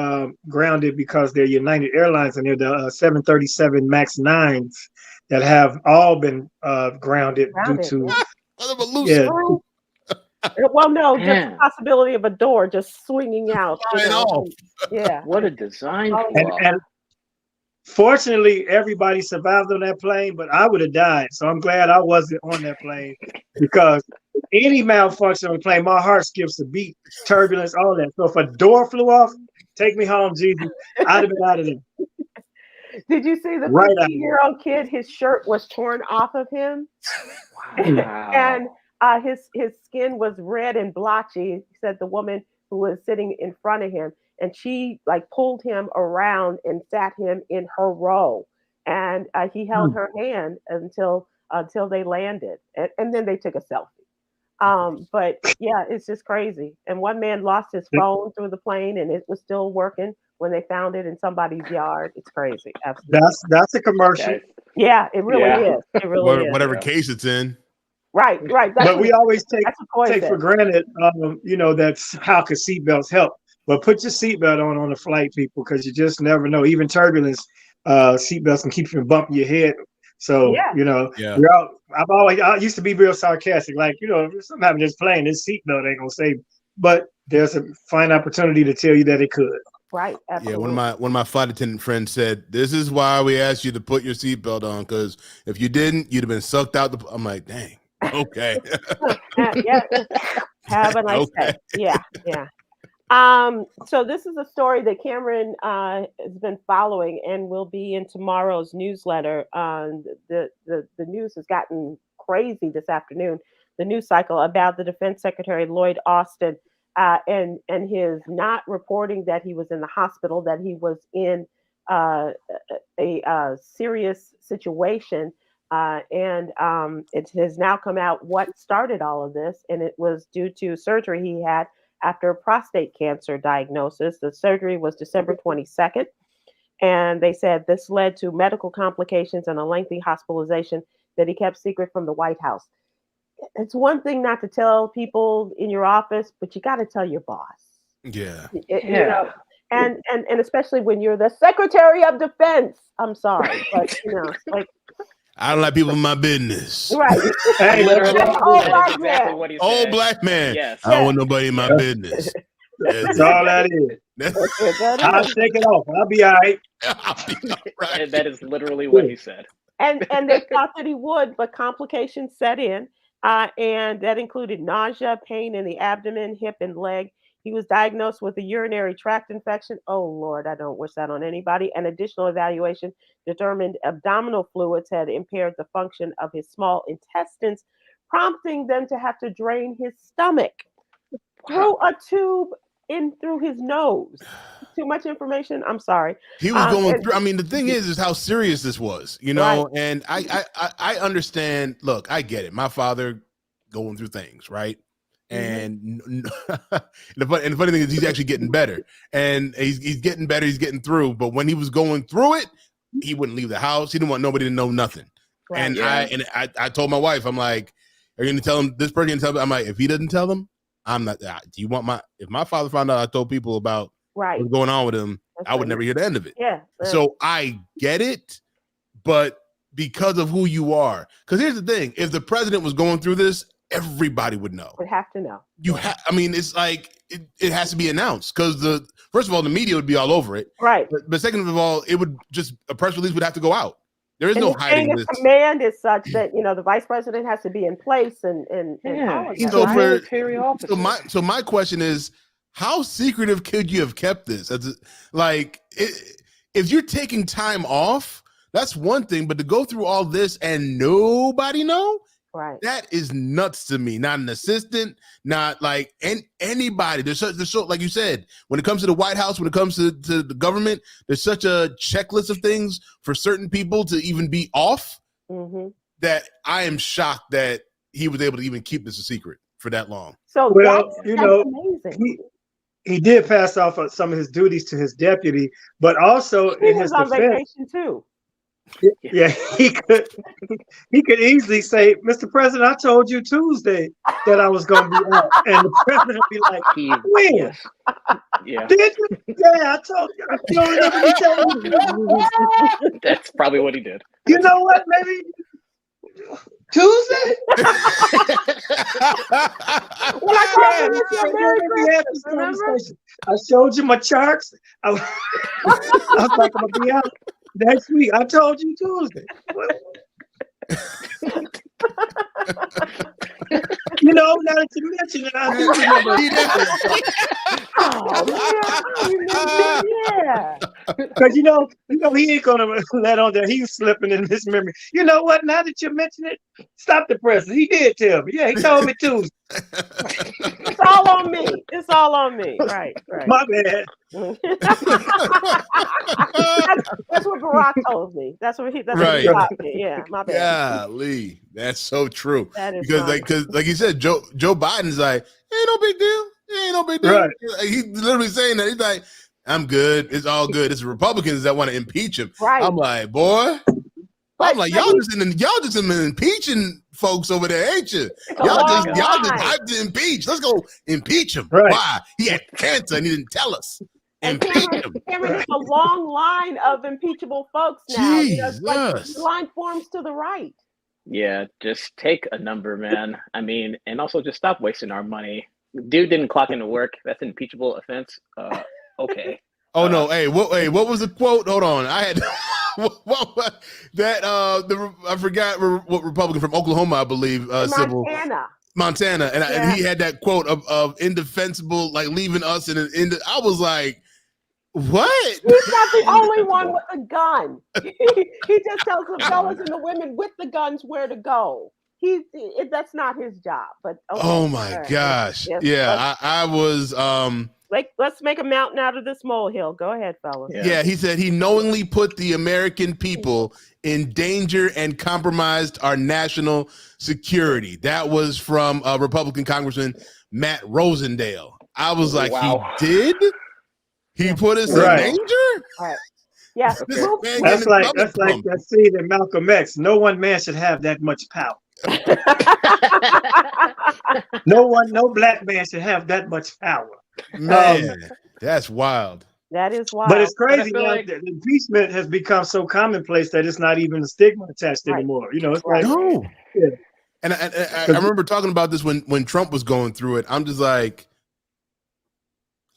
grounded because they're United Airlines, and they're the 737 MAX 9s that have all been grounded due to Well, no, just the possibility of a door just swinging out. Yeah. What a design flaw. And fortunately, everybody survived on that plane, but I would have died. So I'm glad I wasn't on that plane, because any malfunction on the plane, my heart skips a beat, turbulence, all that. So if a door flew off, take me home, Jesus. I'd have been out of there. Did you see the 15-year-old kid? His shirt was torn off of him. Wow. And his skin was red and blotchy. He said the woman who was sitting in front of him, and she like pulled him around and sat him in her row, and he held her hand until they landed, and then they took a selfie. But yeah, it's just crazy. And one man lost his phone through the plane, and it was still working when they found it in somebody's yard. It's crazy. Absolutely. That's a commercial. Yeah, it really is. It really is. Whatever case it's in. Right. But we always take for granted, that's how could seatbelts help. But put your seatbelt on a flight, people, because you just never know. Even turbulence, seatbelts can keep you from bumping your head. So, you're out. I used to be real sarcastic, like, if something happened just playing, this seatbelt ain't gonna save you. But there's a fine opportunity to tell you that it could. Right. Absolutely. Yeah, one of my flight attendant friends said, "This is why we asked you to put your seatbelt on, because if you didn't, you'd have been sucked out." I'm like, dang. Okay. Yeah. Have a nice day. Yeah. So this is a story that Khameron has been following and will be in tomorrow's newsletter. The news has gotten crazy this afternoon. The news cycle about the Defense Secretary Lloyd Austin and his not reporting that he was in the hospital, that he was in a serious situation. And it has now come out what started all of this, and it was due to surgery he had after a prostate cancer diagnosis. The surgery was December 22nd, and they said this led to medical complications and a lengthy hospitalization that he kept secret from the White House. It's one thing not to tell people in your office, but you got to tell your boss. Yeah. And especially when you're the Secretary of Defense. I'm sorry, but like. I don't like people in my business. Right. Hey, old black man. Yes. I don't want nobody in my business. That's all that is. I'll shake it off. I'll be all right. And that is literally what he said. And they thought that he would, but complications set in. And that included nausea, pain in the abdomen, hip, and leg. He was diagnosed with a urinary tract infection. Oh, Lord, I don't wish that on anybody. An additional evaluation determined abdominal fluids had impaired the function of his small intestines, prompting them to have to drain his stomach through a tube in through his nose. Too much information. I'm sorry. He was going through. I mean, the thing is how serious this was, you know. Right. And I understand. Look, I get it. My father going through things, right? And the funny thing is, he's actually getting better, and he's getting better. He's getting through. But when he was going through it, he wouldn't leave the house. He didn't want nobody to know nothing. Right. And I told my wife, I'm like, are you going to tell him this person? Tell him? I'm like, if he doesn't tell them, I'm not. Do you want if my father found out I told people about what's going on with him, I would never hear the end of it. Yeah. So I get it, but because of who you are, because here's the thing: if the president was going through this, everybody would know. Would have to know. I mean, it's like it has to be announced because first of all, the media would be all over it, right? But second of all, it would just a press release would have to go out. There is no hiding this. Command is such that the vice president has to be in place and all of that, military officer. So my question is, how secretive could you have kept this? If you're taking time off, that's one thing, but to go through all this and nobody know, right? That is nuts to me. Not an assistant, not like anybody. There's so like you said, when it comes to the White House, when it comes to the government, there's such a checklist of things for certain people to even be off that I am shocked that he was able to even keep this a secret for that long. So that's amazing. He did pass off some of his duties to his deputy, but also he in was his on defense, vacation too. Yeah, he could easily say, "Mr. President, I told you Tuesday that I was going to be out," and the president would be like, "When? Yes. Yeah, Did you? Yeah, I told you. I don't remember you telling me." That's probably what he did. You know what? Maybe Tuesday. When I called you, Merry Christmas, remember? I showed you my charts. I was like, I'm gonna be out next week. I told you Tuesday. Now that you mention it, I do remember. Yeah. Because he ain't gonna let on that he's slipping in his memory. You know what? Now that you mention it, stop the president. He did tell me. Yeah, he told me Tuesday. It's all on me. It's all on me. Right. My bad. That's what Barack told me. That's what he taught me. Yeah, my bad. Golly, that's so true. That is because like you said, Joe Biden's like, ain't no big deal. Ain't no big deal. Right. He's literally saying that. He's like, I'm good. It's all good. It's the Republicans that want to impeach him. Right. I'm like, boy. I'm like, y'all just impeaching folks over there, ain't you? Y'all just hyped to impeach. Let's go impeach him. Right. Why? He had cancer and he didn't tell us. Impeach him. There's a long line of impeachable folks now. Jesus. Like line forms to the right. Yeah, just take a number, man. I mean, and also just stop wasting our money. Dude didn't clock into work. That's an impeachable offense. Okay. Oh no! Hey, what was the quote? Hold on, I had I forgot what Republican from Oklahoma, I believe, Montana, and he had that quote of indefensible, like leaving us in I was like, what? He's not the only one with a gun. He just tells the fellas and the women with the guns where to go. That's not his job. But okay. Oh my gosh, yes, I was let's make a mountain out of this molehill. Go ahead, fellas. Yeah, he said he knowingly put the American people in danger and compromised our national security. That was from Republican Congressman Matt Rosendale. I was like, wow. He did? He put us in danger? Right. Yeah. That's like that scene in Malcolm X. No one man should have that much power. No black man should have that much power. Man, that's wild. That is wild. But it's crazy now that impeachment has become so commonplace that it's not even a stigma attached anymore. It's like no. Yeah. And I remember talking about this when Trump was going through it. I'm just like,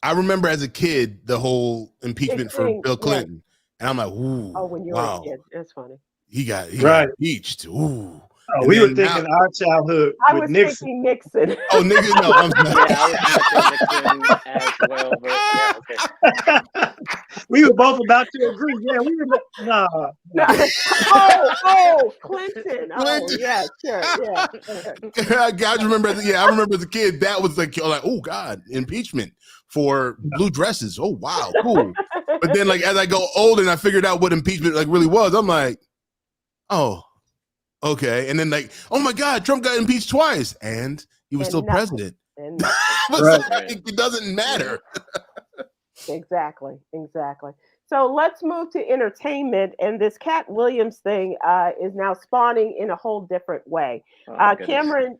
I remember as a kid the whole impeachment for Bill Clinton, and I'm like, ooh. Oh, when you were a kid, that's funny. He got impeached. Ooh. Oh, And we were then thinking now, our childhood I with was Nixon. thinking Nixon. oh, nigga, no, I'm sorry. Yeah, I was thinking Nixon as well, but yeah, okay. We were both about to agree. Yeah, we were. Nah. Oh, Clinton. Oh, Clinton. yeah, sure, yeah. I remember. I remember as a kid that was like, oh God, impeachment for blue dresses. Oh wow, cool. But then, like, as I go older and I figured out what impeachment like really was, I'm like, oh, okay. And then, like, oh my God, Trump got impeached twice, and he was still president. And But it doesn't matter. Exactly. So let's move to entertainment, and this Cat Williams thing is now spawning in a whole different way. Khameron,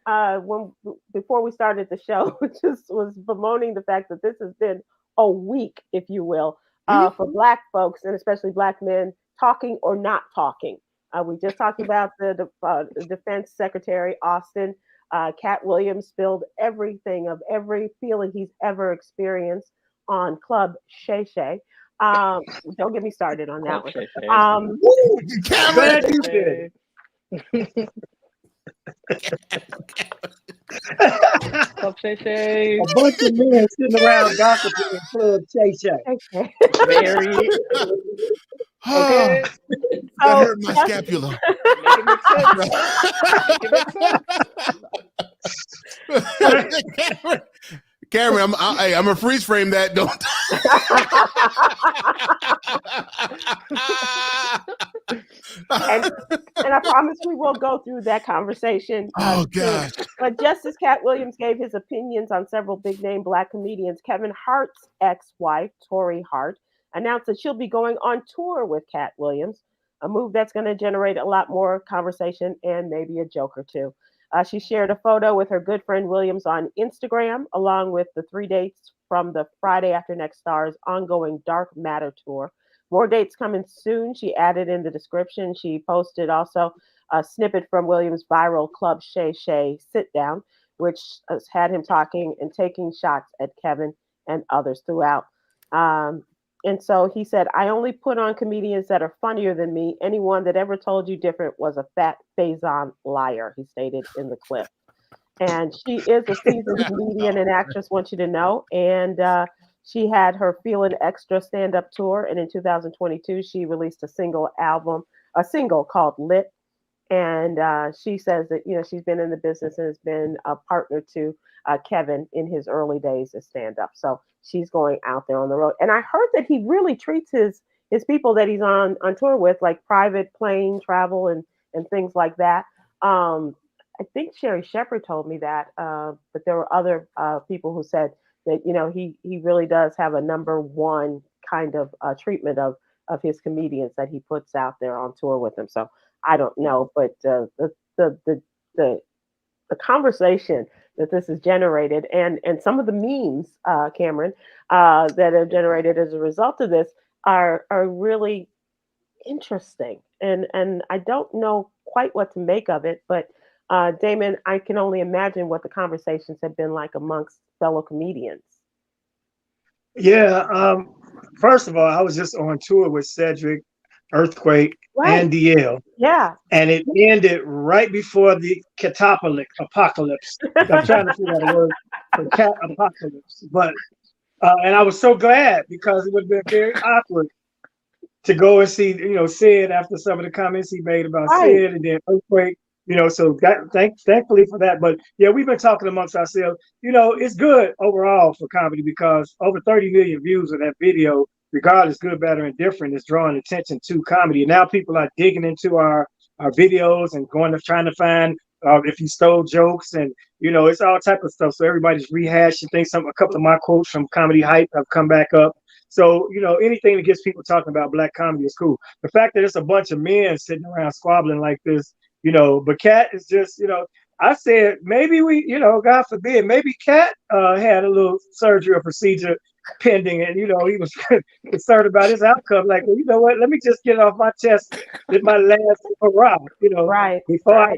before we started the show, just was bemoaning the fact that this has been a week, if you will, for Black folks and especially Black men talking or not talking. We just talked about the Defense Secretary Austin. Cat Williams spilled everything of every feeling he's ever experienced on Club Shay Shay. Don't get me started on that one. Glad you did. Club Shay Shay. A bunch of men sitting around gossiping in Club Shay Shay. Very. Okay. That hurt my scapula. Khameron, I'm a freeze frame that. Don't. and I promise we will go through that conversation. Oh gosh! But just as Cat Williams gave his opinions on several big-name Black comedians, Kevin Hart's ex-wife, Tori Hart, announced that she'll be going on tour with Cat Williams, a move that's going to generate a lot more conversation and maybe a joke or two. She shared a photo with her good friend Williams on Instagram, along with the 3 dates from the Friday After Next Star's ongoing Dark Matter tour. More dates coming soon, she added in the description. She posted also a snippet from Williams' viral Club Shay Shay sit down, which has had him talking and taking shots at Kevin and others throughout. And so he said, I only put on comedians that are funnier than me. Anyone that ever told you different was a fat Faison liar, he stated in the clip. And she is a seasoned comedian and actress, want you to know. And she had her Feeling Extra stand-up tour. And in 2022, she released a single called Lit. And she says that, she's been in the business and has been a partner to Kevin in his early days as stand-up. So she's going out there on the road. And I heard that he really treats his people that he's on tour with, like private plane travel and things like that. I think Sherry Shepherd told me that, but there were other people who said that, he really does have a number one kind of treatment of his comedians that he puts out there on tour with him. So I don't know, but the conversation that this has generated and some of the memes, Khameron, that are generated as a result of this are really interesting. And I don't know quite what to make of it, but Damon, I can only imagine what the conversations have been like amongst fellow comedians. Yeah. First of all, I was just on tour with Cedric, Earthquake, and DL. Yeah. And it ended right before the apocalypse. I'm trying to figure out a word for cat apocalypse. But and I was so glad because it would have been very awkward to go and see, Sid after some of the comments he made about Sid and then Earthquake. So thankfully for that. But yeah, we've been talking amongst ourselves. It's good overall for comedy because over 30 million views of that video, regardless, good, bad, or indifferent, is drawing attention to comedy. And now people are digging into our videos and trying to find if he stole jokes and, it's all type of stuff. So everybody's rehashing things. A couple of my quotes from Comedy Hype have come back up. So, anything that gets people talking about Black comedy is cool. The fact that it's a bunch of men sitting around squabbling like this, but Cat is just, I said, maybe we, God forbid, maybe Cat had a little surgery or procedure pending and, he was concerned about his outcome. Like, well, you know what, let me just get off my chest with my last hurrah, before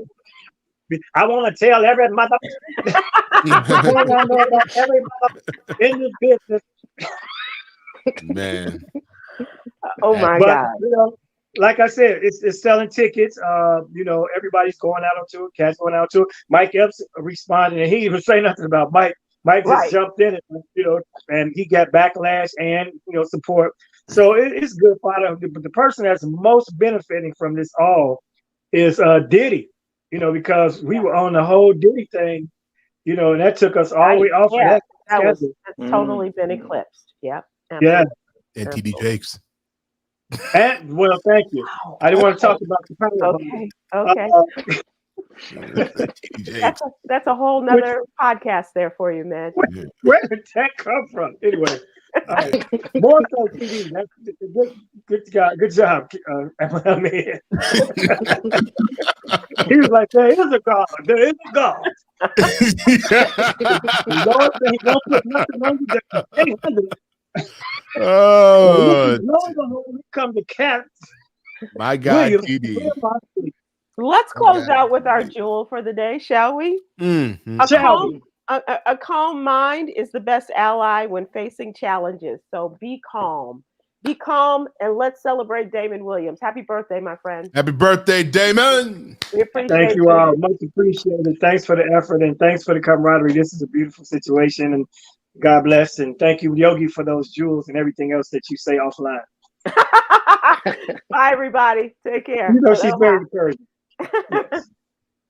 I want to tell every mother, every mother in this business. Man. Oh my God. like I said, it's selling tickets. You know, everybody's going out onto it. Cat's going out to it. Mike Epps responded, and he didn't even say nothing about Mike. Mike just Right. jumped in, and he got backlash and support. So it's good for them. But the person that's most benefiting from this all is Diddy. Because we were on the whole Diddy thing. And that took us all the way off of that. That's totally been eclipsed. Yep. Yeah. And TD Jakes. And well, thank you. I didn't want to talk about the Okay. That's a whole nother podcast there for you, man. Where did that come from? Anyway, more so TV. That's good job. I mean, he was like, "There is a God. There is a God." Lord, he won't put nothing on you. Oh, when it comes to cats, my God, TD. Let's close out with our jewel for the day, shall we? Mm-hmm. A calm mind is the best ally when facing challenges. So be calm. Be calm, and let's celebrate Damon Williams. Happy birthday, my friend. Happy birthday, Damon. We appreciate Thank you all. Much appreciated. Thanks for the effort, and thanks for the camaraderie. This is a beautiful situation, and God bless. And thank you, Yogi, for those jewels and everything else that you say offline. Bye, everybody. Take care. She's very encouraging. Yes.